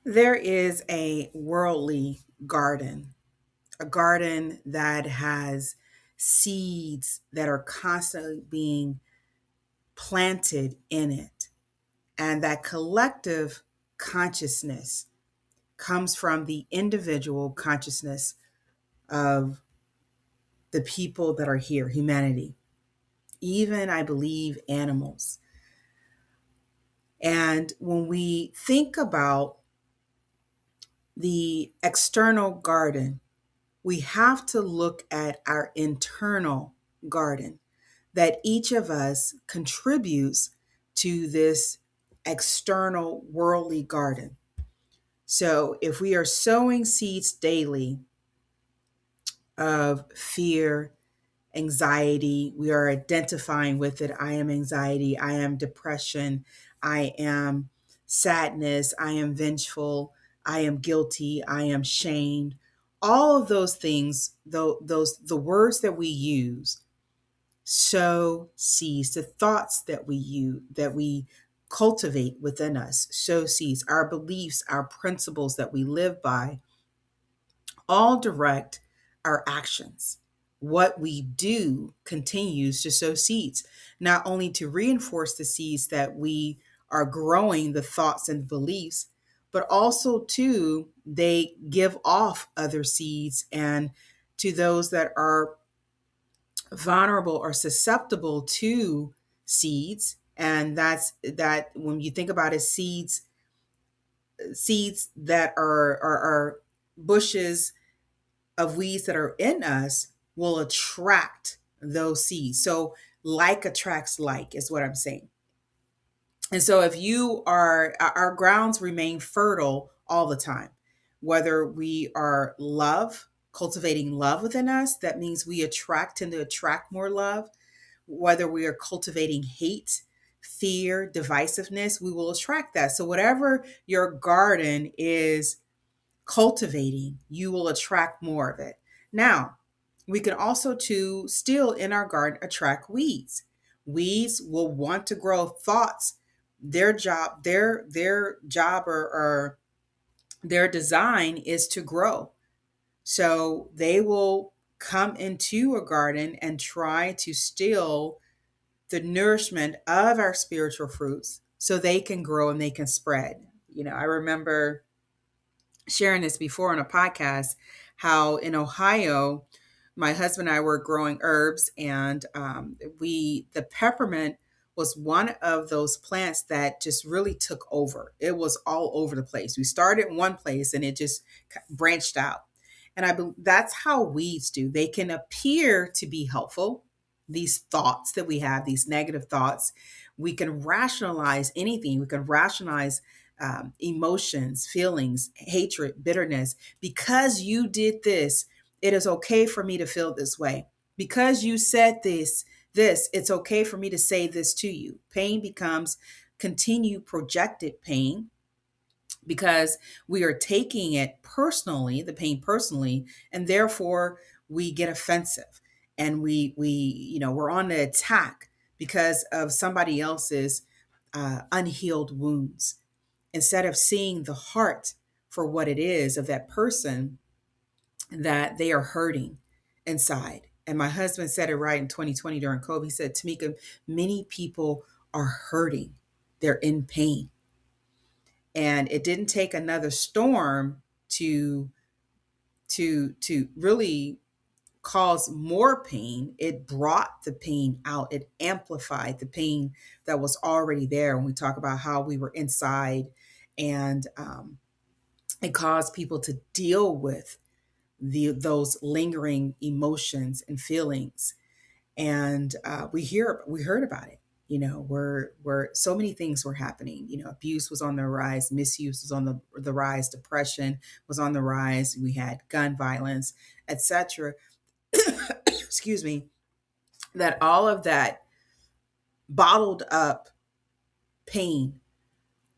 There is a worldly garden, a garden that has seeds that are constantly being planted in it. And that collective consciousness comes from the individual consciousness of the people that are here, humanity, even, I believe, animals. And when we think about the external garden, we have to look at our internal garden that each of us contributes to this external worldly garden. So if we are sowing seeds daily of fear, anxiety, we are identifying with it. I am anxiety, I am depression, I am sadness, I am vengeful, I am guilty, I am shamed. All of those things, those the words that we use sow seeds. The thoughts that we use, that we cultivate within us, sow seeds. Our beliefs, our principles that we live by, all direct our actions. What we do continues to sow seeds, not only to reinforce the seeds that we are growing, the thoughts and beliefs, but also to they give off other seeds, and to those that are vulnerable or susceptible to seeds. And that's that when you think about it, seeds that are bushes of weeds that are in us will attract those seeds. So like attracts like is what I'm saying. And so if you are, our grounds remain fertile all the time, whether we are love, cultivating love within us, that means we tend to attract more love. Whether we are cultivating hate, fear, divisiveness, we will attract that. So whatever your garden is cultivating, you will attract more of it. Now, we can also too still in our garden attract weeds. Weeds will want to grow thoughts. Their job or their design is to grow. So they will come into a garden and try to steal the nourishment of our spiritual fruits so they can grow and they can spread. I remember sharing this before on a podcast, how in Ohio, my husband and I were growing herbs, and the peppermint was one of those plants that just really took over. It was all over the place. We started in one place and it just branched out. And that's how weeds do. They can appear to be helpful. These thoughts that we have, these negative thoughts, we can rationalize anything. We can rationalize emotions, feelings, hatred, bitterness. Because you did this, it is okay for me to feel this way. Because you said this, it's okay for me to say this to you. Pain becomes continued projected pain because we are taking it personally, the pain personally, and therefore we get offensive and we're on the attack because of somebody else's unhealed wounds, instead of seeing the heart for what it is of that person, that they are hurting inside. And my husband said it right in 2020 during COVID. He said, Tamika, many people are hurting. They're in pain. And it didn't take another storm to really cause more pain. It brought the pain out. It amplified the pain that was already there. When we talk about how we were inside, and it caused people to deal with those lingering emotions and feelings. And we heard about it. Where so many things were happening. Abuse was on the rise, misuse was on the rise, depression was on the rise. We had gun violence, etc. Excuse me. That all of that bottled up pain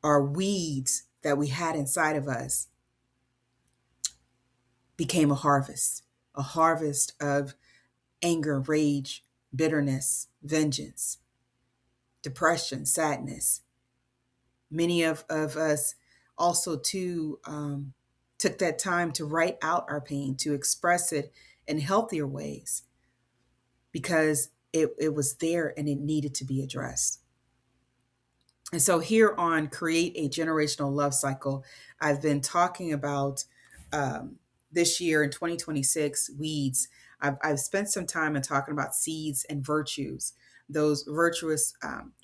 or weeds that we had inside of us became a harvest of anger, rage, bitterness, vengeance, depression, sadness. Many of us also too took that time to write out our pain, to express it in healthier ways, because it was there and it needed to be addressed. And so here on Create a Generational Love Cycle, I've been talking about this year in 2026 weeds. I've spent some time in talking about seeds and virtues, those virtuous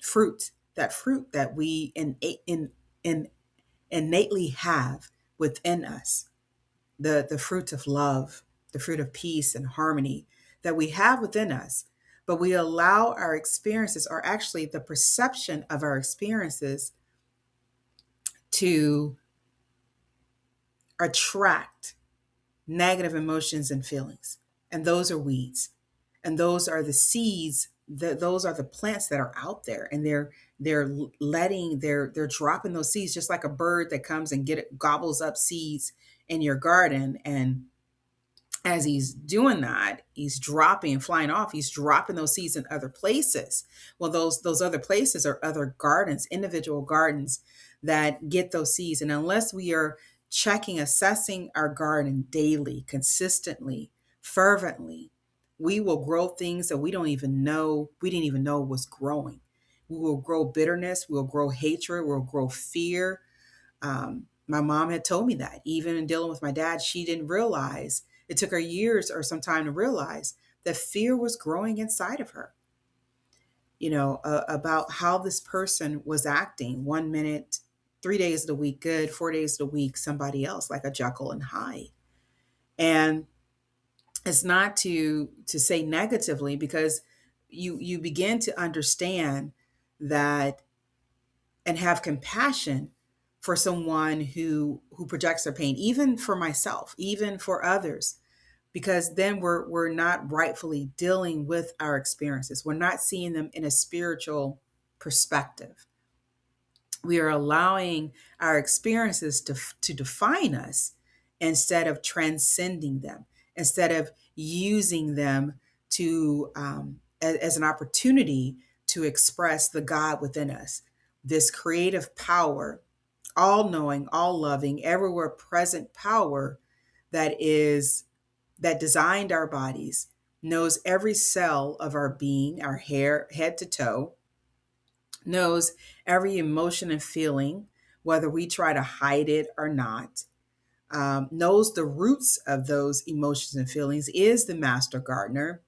fruit that we in innately have within us, the fruit of love, the fruit of peace and harmony that we have within us. But we allow our experiences, or actually the perception of our experiences, to attract negative emotions and feelings. And those are weeds. And those are the seeds, those are the plants that are out there, and they're dropping those seeds, just like a bird that comes and gobbles up seeds in your garden. And as he's doing that, he's dropping and flying off. He's dropping those seeds in other places. Well, those other places are other gardens, individual gardens that get those seeds. And unless we are checking, assessing our garden daily, consistently, fervently, we will grow things that we didn't even know was growing. We will grow bitterness, we'll grow hatred, we'll grow fear. My mom had told me that even in dealing with my dad, she didn't realize, it took her years or some time to realize that fear was growing inside of her, about how this person was acting. 1 minute, 3 days of the week, good, 4 days of the week, somebody else, like a Jekyll and Hyde. And it's not to say negatively, because you begin to understand that and have compassion for someone who projects their pain, even for myself, even for others, because then we're not rightfully dealing with our experiences. We're not seeing them in a spiritual perspective. We are allowing our experiences to define us instead of transcending them, instead of using them to as an opportunity to express the God within us, this creative power, all knowing, all loving, everywhere present power that designed our bodies, knows every cell of our being, our hair, head to toe, knows every emotion and feeling, whether we try to hide it or not, knows the roots of those emotions and feelings, is the master gardener,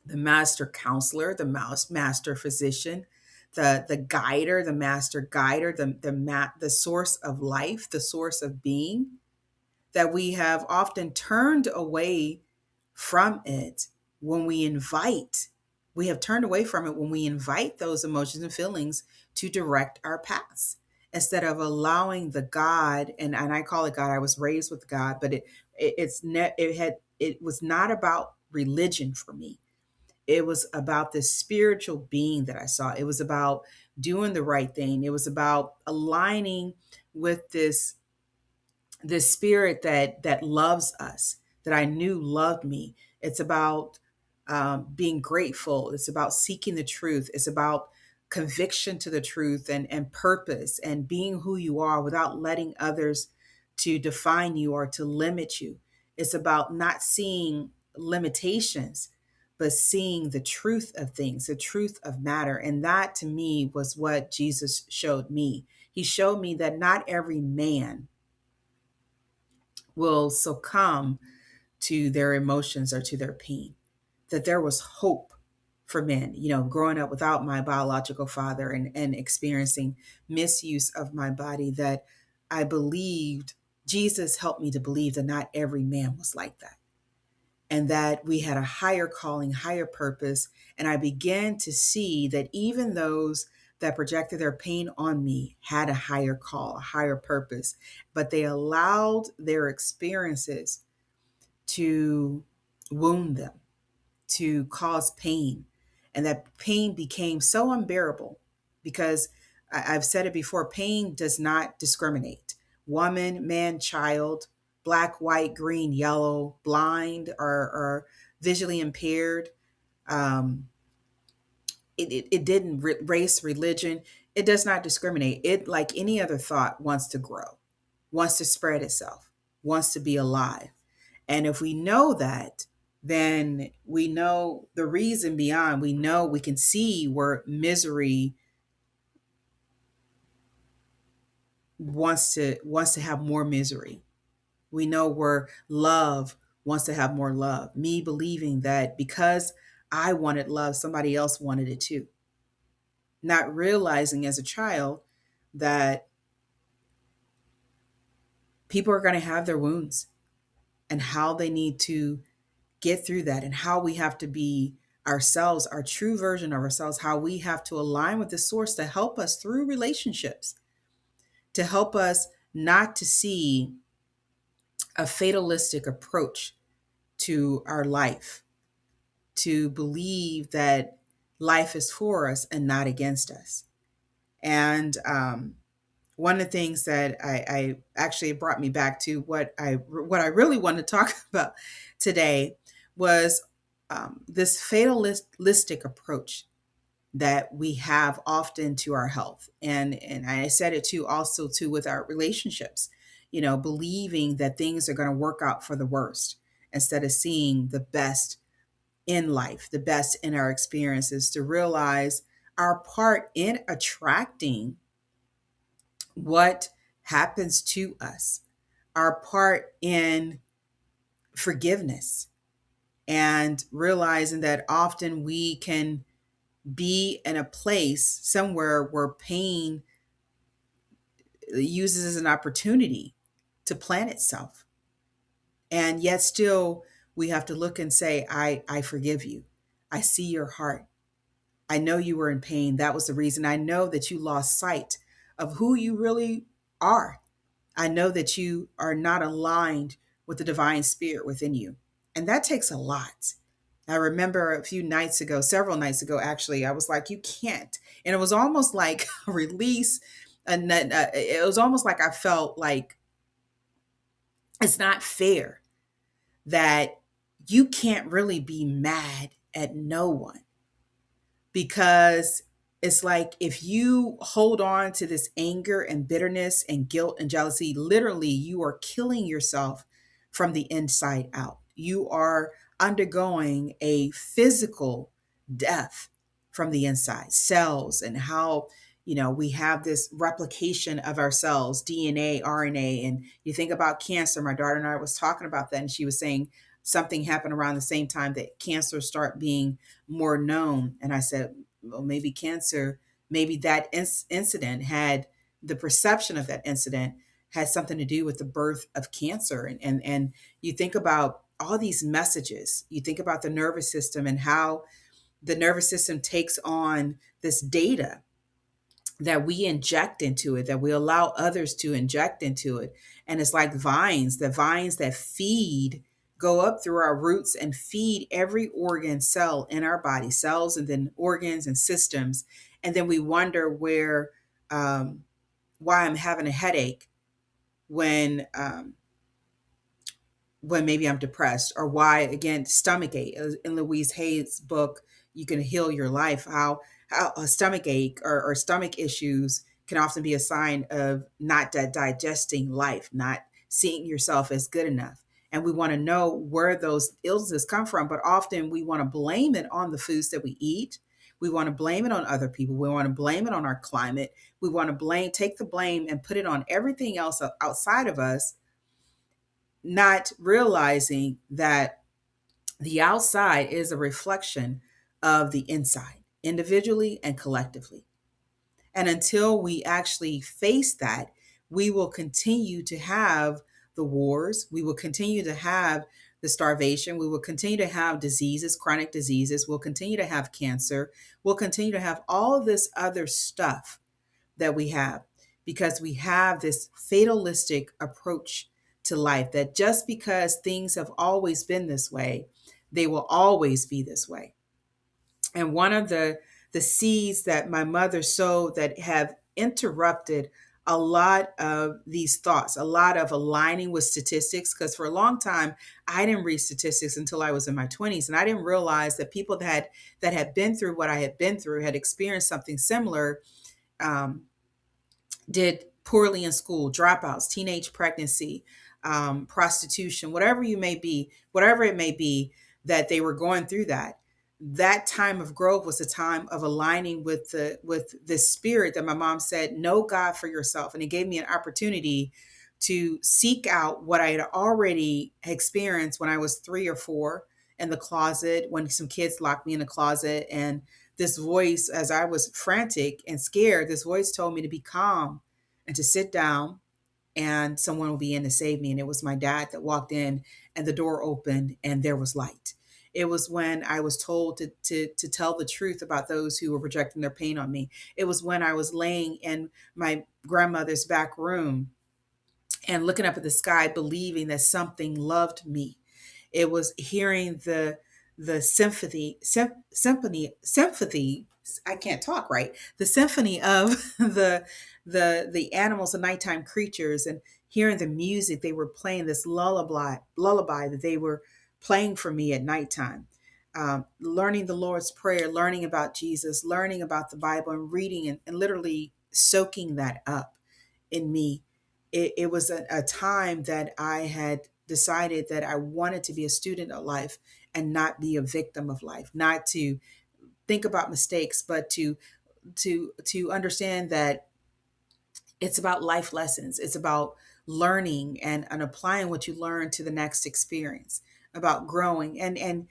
the master counselor, the master physician, the guider, the master guider, the source of life, the source of being, that we have often turned away from it when we have turned away from it when we invite those emotions and feelings to direct our paths, instead of allowing the God, and I call it God. I was raised with God, but it was not about religion for me. It was about this spiritual being that I saw. It was about doing the right thing. It was about aligning with this spirit that loves us, that I knew loved me. It's about being grateful. It's about seeking the truth. It's about conviction to the truth, and purpose, and being who you are without letting others to define you or to limit you. It's about not seeing limitations, but seeing the truth of things, the truth of matter. And that to me was what Jesus showed me. He showed me that not every man will succumb to their emotions or to their pain, that there was hope for men. Growing up without my biological father, and experiencing misuse of my body, that I believed, Jesus helped me to believe that not every man was like that, and that we had a higher calling, higher purpose. And I began to see that even those that projected their pain on me had a higher call, a higher purpose, but they allowed their experiences to wound them, to cause pain. And that pain became so unbearable, because I've said it before, pain does not discriminate. Woman, man, child, black, white, green, yellow, blind, or visually impaired. It didn't race, religion. It does not discriminate. It, like any other thought, wants to grow, wants to spread itself, wants to be alive. And if we know that, then we know the reason beyond. We know, we can see where misery wants to have more misery. We know where love wants to have more love. Me believing that because I wanted love, somebody else wanted it too. Not realizing as a child that people are going to have their wounds, and how they need to get through that, and how we have to be ourselves, our true version of ourselves, how we have to align with the source to help us through relationships, to help us not to see a fatalistic approach to our life, to believe that life is for us and not against us. And one of the things that I actually brought me back to what I really want to talk about today was this fatalistic approach that we have often to our health, and I said it too, also too, with our relationships. Believing that things are going to work out for the worst instead of seeing the best in life, the best in our experiences, to realize our part in attracting what happens to us, our part in forgiveness, and realizing that often we can be in a place somewhere where pain uses as an opportunity to plant itself. And yet still we have to look and say, I forgive you. I see your heart. I know you were in pain. That was the reason. I know that you lost sight of who you really are. I know that you are not aligned with the divine spirit within you. And that takes a lot. I remember a few nights ago, several nights ago, actually, I was like, you can't. And it was almost like a release. And then, it was almost like I felt like it's not fair that you can't really be mad at no one, because it's like if you hold on to this anger and bitterness and guilt and jealousy, literally you are killing yourself from the inside out. You are undergoing a physical death from the inside. Cells, and how we have this replication of our cells, DNA, RNA. And you think about cancer. My daughter and I was talking about that, and she was saying something happened around the same time that cancer start being more known. And I said, well, maybe cancer, maybe that incident had, the perception of that incident had something to do with the birth of cancer. And you think about all these messages. You think about the nervous system and how the nervous system takes on this data that we inject into it, that we allow others to inject into it. And it's like vines, the vines that feed, go up through our roots and feed every organ cell in our body, cells and then organs and systems. And then we wonder why I'm having a headache when maybe I'm depressed, or why, again, stomach ache. In Louise Hay's book, You Can Heal Your Life, how a stomach ache or stomach issues can often be a sign of not digesting life, not seeing yourself as good enough. And we want to know where those illnesses come from, but often we want to blame it on the foods that we eat. We want to blame it on other people. We want to blame it on our climate. We want to take the blame and put it on everything else outside of us, not realizing that the outside is a reflection of the inside, individually and collectively. And until we actually face that, we will continue to have the wars. We will continue to have the starvation. We will continue to have diseases, chronic diseases. We'll continue to have cancer. We'll continue to have all of this other stuff that we have, because we have this fatalistic approach to life, that just because things have always been this way, they will always be this way. And one of the seeds that my mother sowed that have interrupted a lot of these thoughts, a lot of aligning with statistics, because for a long time I didn't read statistics until I was in my 20s, and I didn't realize that people that had been through what I had been through, had experienced something similar, um, did poorly in school, dropouts, teenage pregnancy, prostitution, whatever it may be, that they were going through that. That time of growth was a time of aligning with the spirit that my mom said, know God for yourself. And it gave me an opportunity to seek out what I had already experienced when I was 3 or 4 in the closet, when some kids locked me in the closet. And this voice, as I was frantic and scared, this voice told me to be calm and to sit down, and someone will be in to save me. And it was my dad that walked in, and the door opened and there was light. It was when I was told to tell the truth about those who were projecting their pain on me. It was when I was laying in my grandmother's back room and looking up at the sky, believing that something loved me. It was hearing the symphony. I can't talk right. The symphony of the animals, the nighttime creatures, and hearing the music they were playing, this lullaby that they were playing for me at nighttime. Learning the Lord's Prayer, learning about Jesus, learning about the Bible, and reading and literally soaking that up in me. It was a time that I had decided that I wanted to be a student of life and not be a victim of life, not to think about mistakes, but to understand that it's about life lessons. It's about learning and applying what you learn to the next experience, about growing. And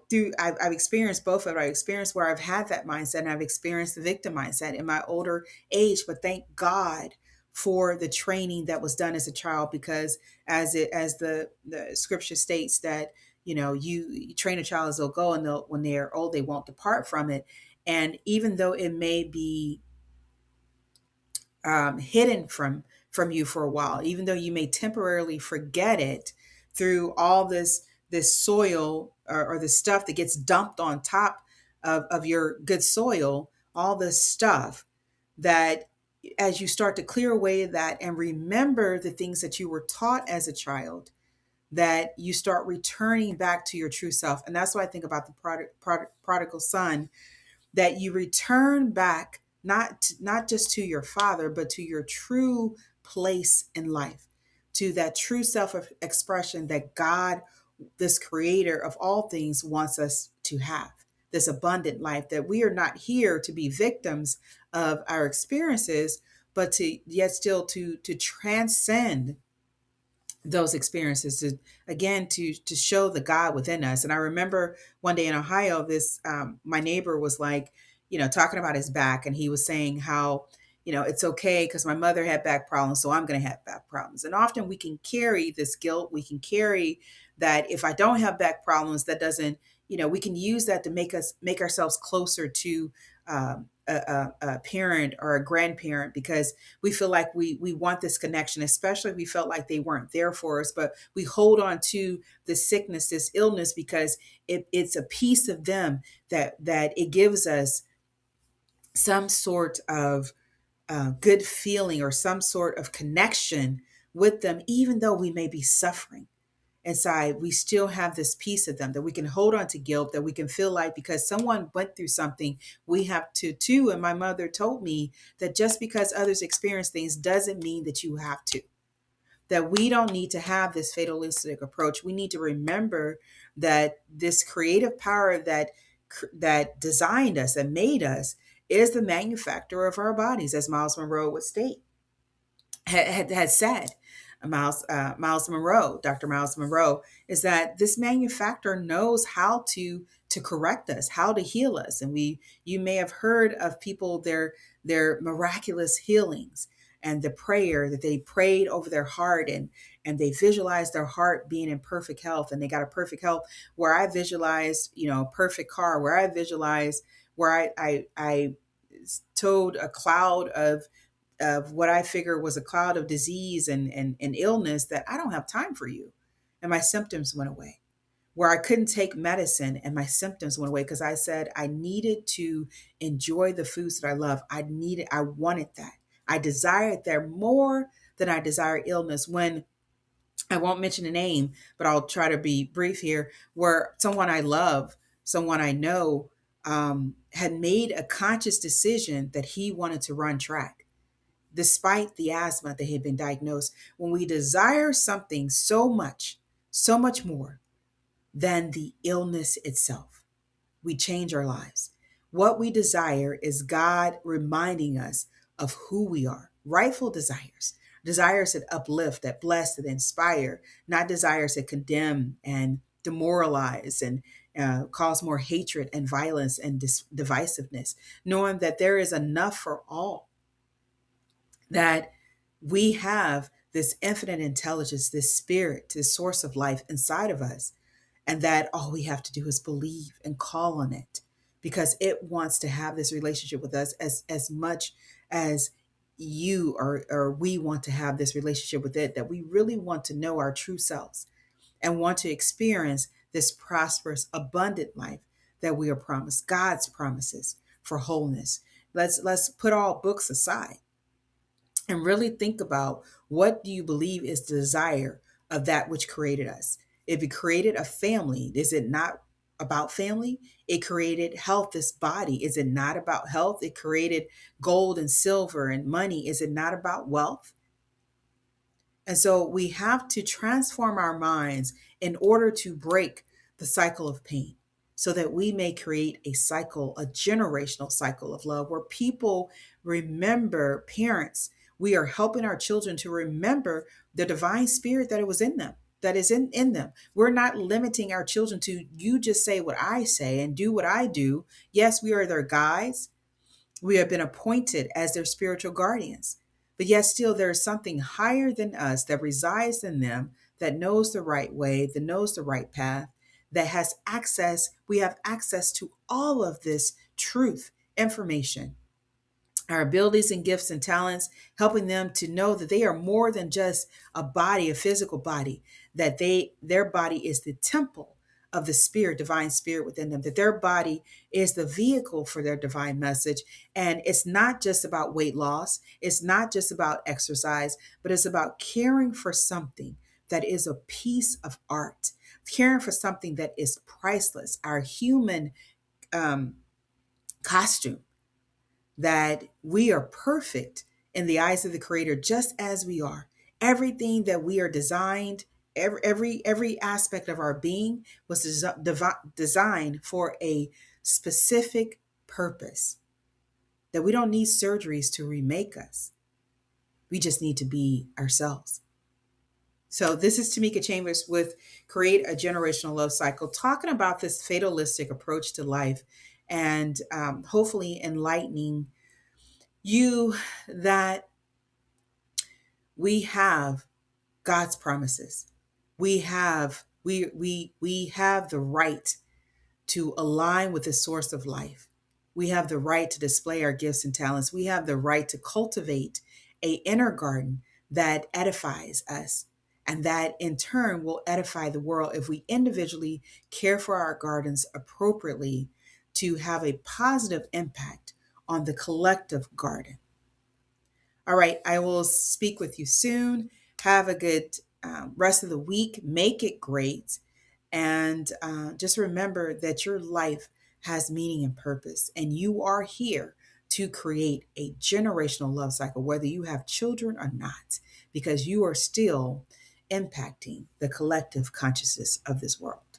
through I've experienced both of it. I've experienced where I've had that mindset, and I've experienced the victim mindset in my older age. But thank God for the training that was done as a child, because as the scripture states that you train a child as they'll go, and when they're old they won't depart from it. And even though it may be hidden from you for a while, even though you may temporarily forget it through all this soil, or the stuff that gets dumped on top of your good soil, all this stuff that, as you start to clear away that and remember the things that you were taught as a child, that you start returning back to your true self. And that's why I think about the prodigal son, that you return back, not just to your father, but to your true place in life, to that true self expression that God, this creator of all things, wants us to have, this abundant life, that we are not here to be victims of our experiences, but to yet still to transcend those experiences, to again to show the God within us. And I remember one day in Ohio, this my neighbor was like, talking about his back, and he was saying how, it's okay because my mother had back problems, so I'm going to have back problems. And often we can carry this guilt, we can carry that if I don't have back problems, that doesn't, we can use that to make ourselves closer to a parent or a grandparent, because we feel like we want this connection, especially if we felt like they weren't there for us. But we hold on to the sickness, this illness, because it's a piece of them that it gives us some sort of good feeling or some sort of connection with them, even though we may be suffering inside. We still have this piece of them that we can hold on to guilt, that we can feel like because someone went through something, we have to too. And my mother told me that just because others experience things doesn't mean that you have to, that we don't need to have this fatalistic approach. We need to remember that this creative power that designed us and made us is the manufacturer of our bodies, as Miles Monroe would state, had said. Miles Monroe, Dr. Miles Monroe, is that this manufacturer knows how to correct us, how to heal us. And you may have heard of people, their miraculous healings, and the prayer that they prayed over their heart, and they visualized their heart being in perfect health, and they got a perfect health. Where I visualized, a perfect car, where I visualized, where I told a cloud of what I figure was a cloud of disease and illness, that I don't have time for you. And my symptoms went away. Where I couldn't take medicine and my symptoms went away, because I said I needed to enjoy the foods that I love. I wanted that. I desired that more than I desire illness. When, I won't mention a name, but I'll try to be brief here, where someone I love, someone I know, had made a conscious decision that he wanted to run track, despite the asthma that had been diagnosed. When we desire something so much more than the illness itself, we change our lives. What we desire is God reminding us of who we are, rightful desires, desires that uplift, that bless, that inspire, not desires that condemn and demoralize and cause more hatred and violence and divisiveness, knowing that there is enough for all, that we have this infinite intelligence, this spirit, this source of life inside of us, and that all we have to do is believe and call on it, because it wants to have this relationship with us as much as you or we want to have this relationship with it, that we really want to know our true selves and want to experience this prosperous, abundant life that we are promised, God's promises for wholeness. Let's put all books aside and really think about, what do you believe is the desire of that which created us? If it created a family, is it not about family? It created health, this body. Is it not about health? It created gold and silver and money. Is it not about wealth? And so we have to transform our minds in order to break the cycle of pain, so that we may create a cycle, a generational cycle of love, where people remember, parents, we are helping our children to remember the divine spirit that it was in them, that is in them. We're not limiting our children to, you just say what I say and do what I do. Yes, we are their guides. We have been appointed as their spiritual guardians. But yet still there is something higher than us that resides in them, that knows the right way, that knows the right path, that has access. We have access to all of this truth, information, our abilities and gifts and talents, helping them to know that they are more than just a body, a physical body, that their body is the temple of the spirit, divine spirit within them, that their body is the vehicle for their divine message. And it's not just about weight loss, it's not just about exercise, but it's about caring for something that is a piece of art, caring for something that is priceless, our human um, costume, that we are perfect in the eyes of the creator, just as we are. Everything that we are designed, every aspect of our being was designed for a specific purpose, that we don't need surgeries to remake us. We just need to be ourselves. So this is Timika Chambers with Create a Generational Love Cycle, talking about this fatalistic approach to life, and hopefully enlightening you that we have God's promises. We have the right to align with the source of life. We have the right to display our gifts and talents. We have the right to cultivate a inner garden that edifies us, and that in turn will edify the world if we individually care for our gardens appropriately, to have a positive impact on the collective garden. All right, I will speak with you soon. Have a good rest of the week. Make it great. And just remember that your life has meaning and purpose, and you are here to create a generational love cycle, whether you have children or not, because you are still impacting the collective consciousness of this world.